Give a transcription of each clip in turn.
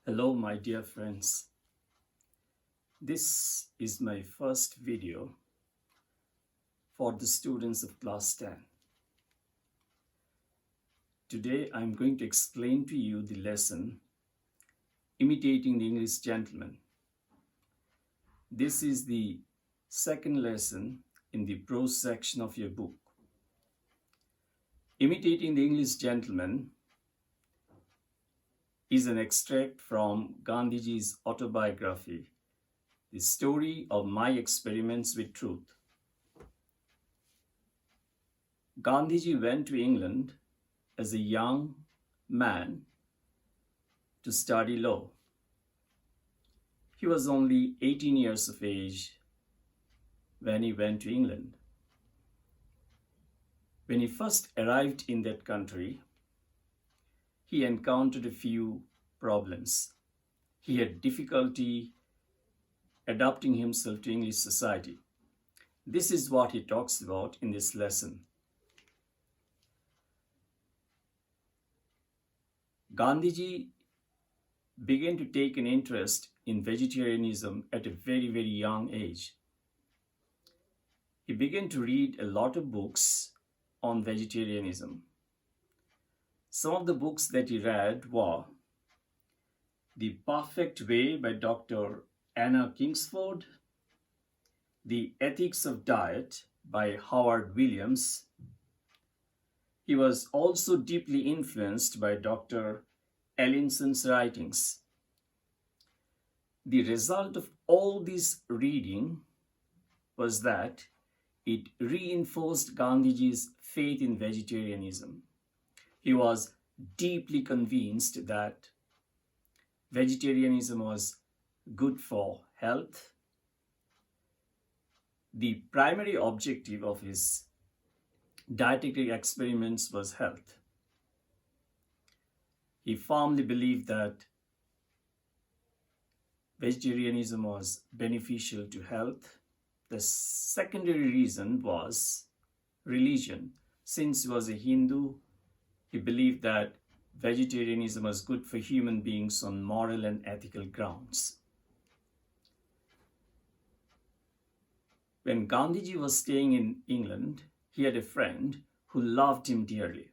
Hello, my dear friends. This is my first video for the students of class 10. Today, I'm going to explain to you the lesson Imitating the English Gentleman. This is the second lesson in the prose section of your book. Imitating the English Gentleman is an extract from Gandhiji's autobiography, The Story of My Experiments with Truth. Gandhiji went to England as a young man to study law. He was only 18 years of age when he went to England. When he first arrived in that country, he encountered a few problems. He had difficulty adapting himself to English society. This is what he talks about in this lesson. Gandhiji began to take an interest in vegetarianism at a very, very young age. He began to read a lot of books on vegetarianism. Some of the books that he read were The Perfect Way by Dr. Anna Kingsford, The Ethics of Diet by Howard Williams. He was also deeply influenced by Dr. Ellinson's writings. The result of all this reading was that it reinforced Gandhiji's faith in vegetarianism. He was deeply convinced that vegetarianism was good for health. The primary objective of his dietetic experiments was health. He firmly believed that vegetarianism was beneficial to health. The secondary reason was religion. Since he was a Hindu, he believed that vegetarianism was good for human beings on moral and ethical grounds. When Gandhiji was staying in England, he had a friend who loved him dearly.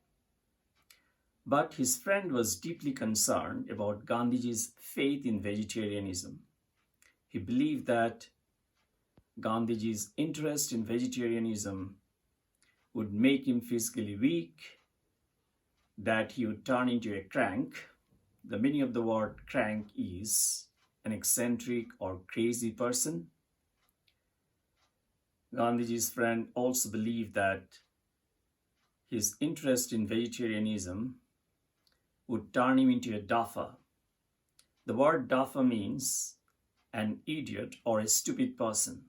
But his friend was deeply concerned about Gandhiji's faith in vegetarianism. He believed that Gandhiji's interest in vegetarianism would make him physically weak, that he would turn into a crank. The meaning of the word crank is an eccentric or crazy person. Gandhiji's friend also believed that his interest in vegetarianism would turn him into a duffer. The word duffer means an idiot or a stupid person.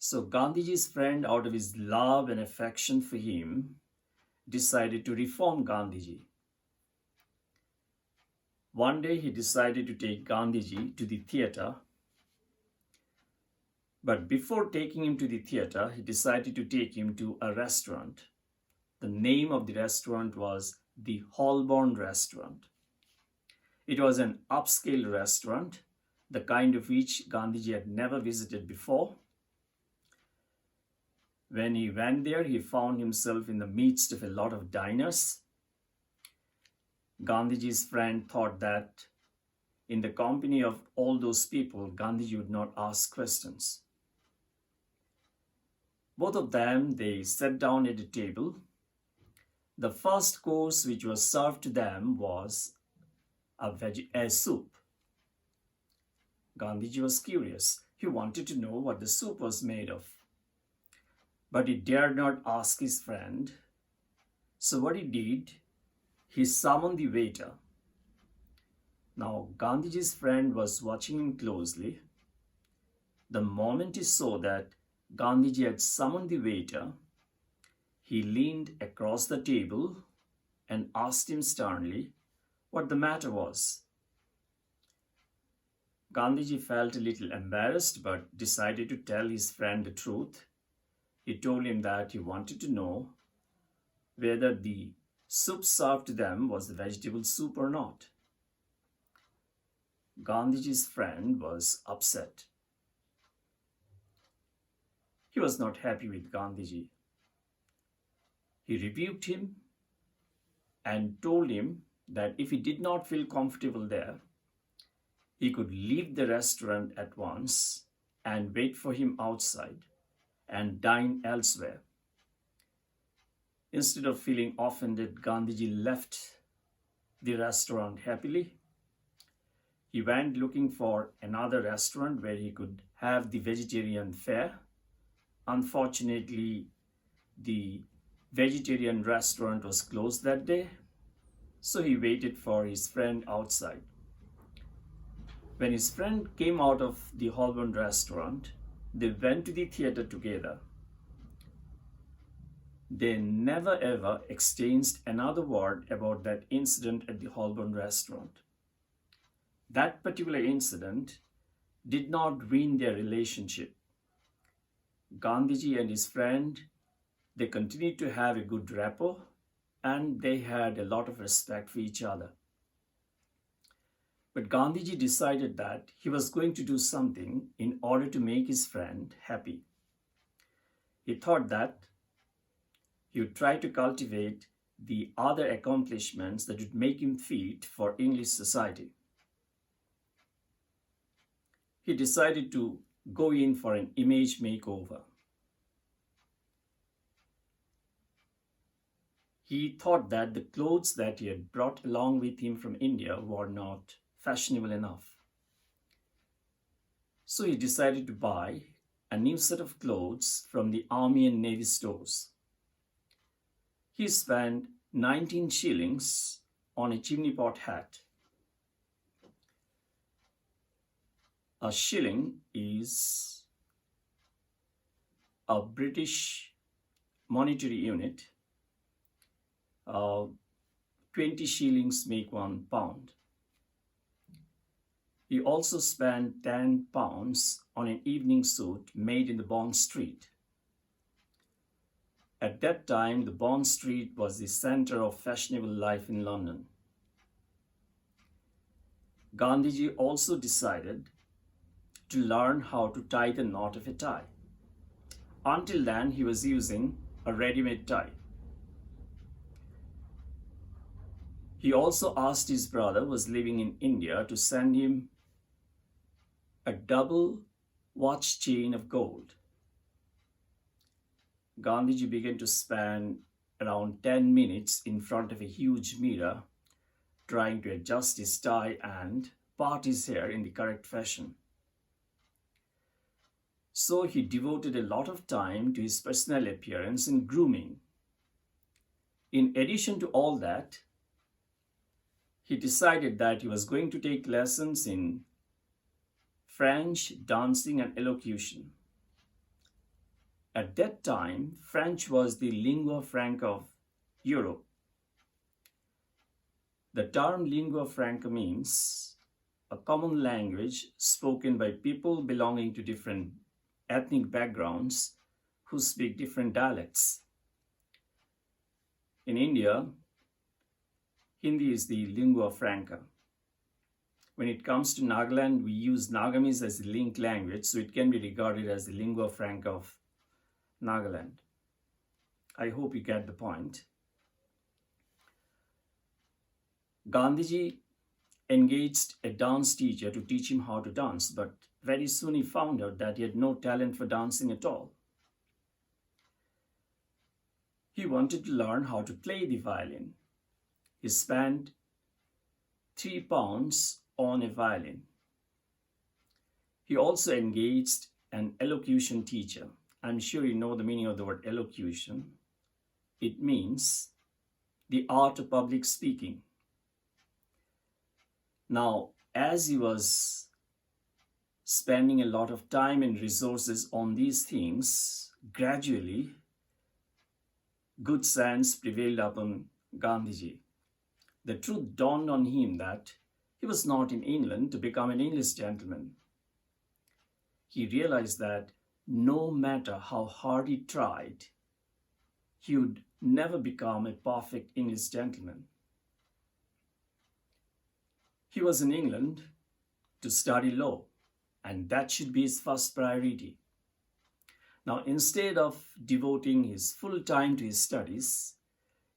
So Gandhiji's friend, out of his love and affection for him, decided to reform Gandhiji. One day he decided to take Gandhiji to the theatre. But before taking him to the theatre, he decided to take him to a restaurant. The name of the restaurant was the Holborn restaurant. It was an upscale restaurant, the kind of which Gandhiji had never visited before. When he went there, he found himself in the midst of a lot of diners. Gandhiji's friend thought that in the company of all those people, Gandhiji would not ask questions. Both of them, they sat down at a table. The first course which was served to them was a soup. Gandhiji was curious. He wanted to know what the soup was made of. But he dared not ask his friend. So what he did, he summoned the waiter. Now Gandhiji's friend was watching him closely. The moment he saw that Gandhiji had summoned the waiter, he leaned across the table and asked him sternly what the matter was. Gandhiji felt a little embarrassed but decided to tell his friend the truth. He told him that he wanted to know whether the soup served to them was the vegetable soup or not. Gandhiji's friend was upset. He was not happy with Gandhiji. He rebuked him and told him that if he did not feel comfortable there, he could leave the restaurant at once and wait for him outside and dine elsewhere. Instead of feeling offended, Gandhiji left the restaurant happily. He went looking for another restaurant where he could have the vegetarian fare. Unfortunately, the vegetarian restaurant was closed that day, so he waited for his friend outside. When his friend came out of the Holborn restaurant, they went to the theater together. They never ever exchanged another word about that incident at the Holborn restaurant. That particular incident did not ruin their relationship. Gandhiji and his friend, they continued to have a good rapport and they had a lot of respect for each other. But Gandhiji decided that he was going to do something in order to make his friend happy. He thought that he would try to cultivate the other accomplishments that would make him fit for English society. He decided to go in for an image makeover. He thought that the clothes that he had brought along with him from India were not fashionable enough. So he decided to buy a new set of clothes from the Army and Navy stores. He spent 19 shillings on a chimney pot hat. A shilling is a British monetary unit. 20 shillings make £1. He also spent £10 on an evening suit made in the Bond Street. At that time, the Bond Street was the center of fashionable life in London. Gandhiji also decided to learn how to tie the knot of a tie. Until then, he was using a ready-made tie. He also asked his brother, who was living in India, to send him a double watch chain of gold. Gandhiji began to spend around 10 minutes in front of a huge mirror trying to adjust his tie and part his hair in the correct fashion. So he devoted a lot of time to his personal appearance and grooming. In addition to all that, he decided that he was going to take lessons in French, dancing, and elocution. At that time, French was the lingua franca of Europe. The term lingua franca means a common language spoken by people belonging to different ethnic backgrounds who speak different dialects. In India, Hindi is the lingua franca. When it comes to Nagaland, we use Nagamese as the link language, so it can be regarded as the lingua franca of Nagaland. I hope you get the point. Gandhiji engaged a dance teacher to teach him how to dance, but very soon he found out that he had no talent for dancing at all. He wanted to learn how to play the violin. He spent £3 on a violin. He also engaged an elocution teacher. I'm sure you know the meaning of the word elocution. It means the art of public speaking. Now, as he was spending a lot of time and resources on these things, gradually, good sense prevailed upon Gandhiji. The truth dawned on him that he was not in England to become an English gentleman. He realized that no matter how hard he tried, he would never become a perfect English gentleman. He was in England to study law, and that should be his first priority. Now, instead of devoting his full time to his studies,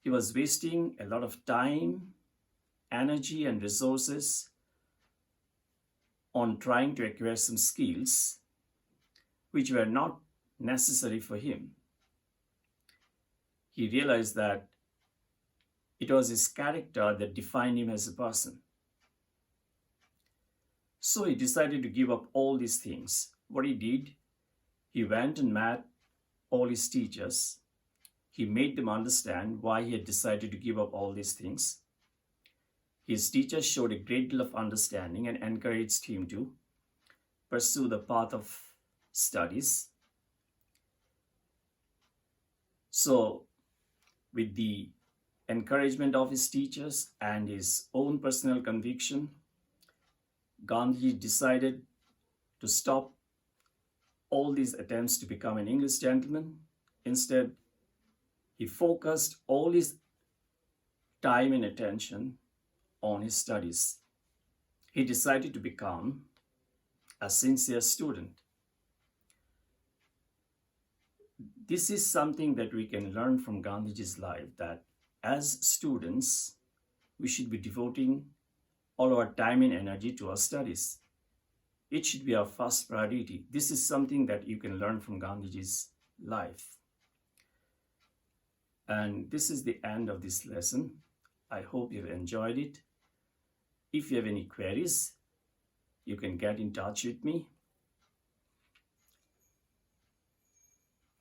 he was wasting a lot of time, energy, and resources on trying to acquire some skills which were not necessary for him. He realized that it was his character that defined him as a person. So he decided to give up all these things. What he did, he went and met all his teachers. He made them understand why he had decided to give up all these things. His teachers showed a great deal of understanding and encouraged him to pursue the path of studies. So, with the encouragement of his teachers and his own personal conviction, Gandhi decided to stop all these attempts to become an English gentleman. Instead, he focused all his time and attention on his studies. He decided to become a sincere student. This is something that we can learn from Gandhiji's life, that as students, we should be devoting all our time and energy to our studies. It should be our first priority. This is something that you can learn from Gandhiji's life. And this is the end of this lesson. I hope you've enjoyed it. If you have any queries, you can get in touch with me.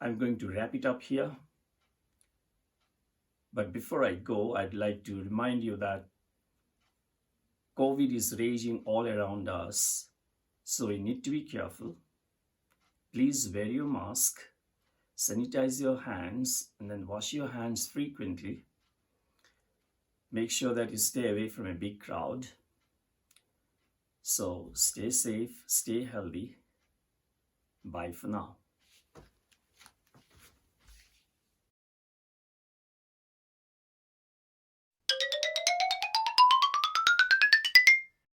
I'm going to wrap it up here. But before I go, I'd like to remind you that COVID is raging all around us, so we need to be careful. Please wear your mask, sanitize your hands, and then wash your hands frequently. Make sure that you stay away from a big crowd. So stay safe, stay healthy. Bye for now.